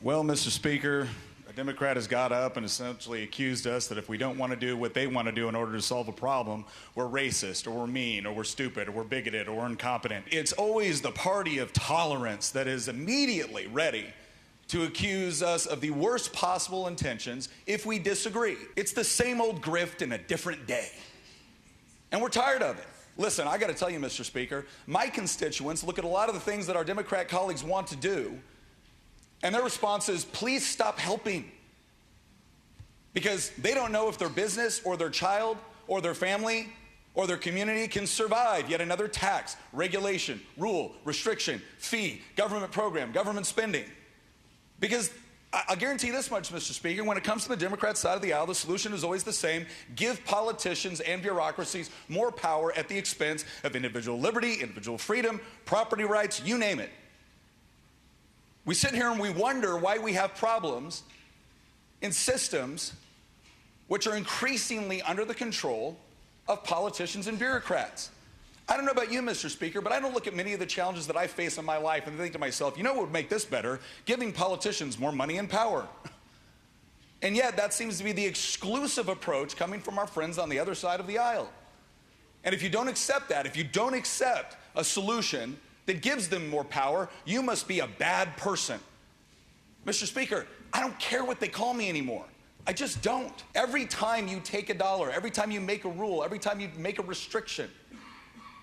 Well, Mr. Speaker, a Democrat has got up and essentially accused us that if we don't want to do what they want to do in order to solve a problem, we're racist, or we're mean, or we're stupid, or we're bigoted, or we're incompetent. It's always the party of tolerance that is immediately ready to accuse us of the worst possible intentions if we disagree. It's the same old grift in a different day. And we're tired of it. Listen, I got to tell you, Mr. Speaker, my constituents look at a lot of the things that our Democrat colleagues want to do, and their response is, please stop helping. Because they don't know if their business or their child or their family or their community can survive yet another tax, regulation, rule, restriction, fee, government program, government spending. Because I'll guarantee this much, Mr. Speaker, when it comes to the Democrat side of the aisle, the solution is always the same: give politicians and bureaucracies more power at the expense of individual liberty, individual freedom, property rights, you name it. We sit here and we wonder why we have problems in systems which are increasingly under the control of politicians and bureaucrats. I don't know about you, Mr. Speaker, but I don't look at many of the challenges that I face in my life and think to myself, you know what would make this better? Giving politicians more money and power. And yet that seems to be the exclusive approach coming from our friends on the other side of the aisle. And if you don't accept that, if you don't accept a solution that gives them more power, you must be a bad person. Mr. Speaker, I don't care what they call me anymore. I just don't. Every time you take a dollar, every time you make a rule, every time you make a restriction,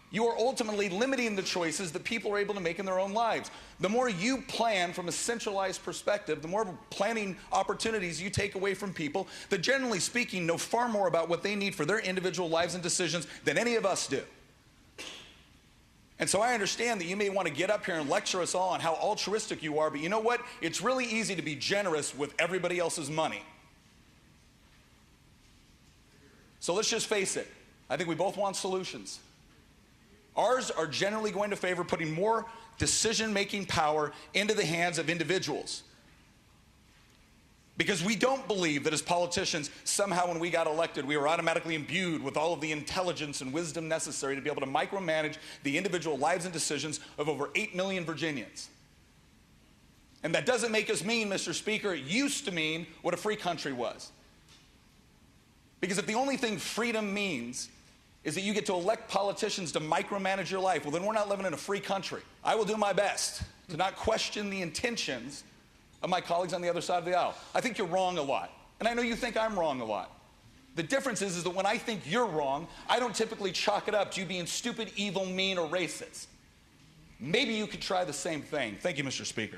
you are ultimately limiting the choices that people are able to make in their own lives. The more you plan from a centralized perspective, the more planning opportunities you take away from people that, generally speaking, know far more about what they need for their individual lives and decisions than any of us do. And so I understand that you may want to get up here and lecture us all on how altruistic you are, but you know what? It's really easy to be generous with everybody else's money. So let's just face it. I think we both want solutions. Ours are generally going to favor putting more decision-making power into the hands of individuals. Because we don't believe that as politicians, somehow when we got elected, we were automatically imbued with all of the intelligence and wisdom necessary to be able to micromanage the individual lives and decisions of over 8 million Virginians. And that doesn't make us mean, Mr. Speaker. It used to mean what a free country was. Because if the only thing freedom means is that you get to elect politicians to micromanage your life, well, then we're not living in a free country. I will do my best to not question the intentions of my colleagues on the other side of the aisle. I think you're wrong a lot, and I know you think I'm wrong a lot. The difference is that when I think you're wrong, I don't typically chalk it up to you being stupid, evil, mean, or racist. Maybe you could try the same thing. Thank you, Mr. Speaker.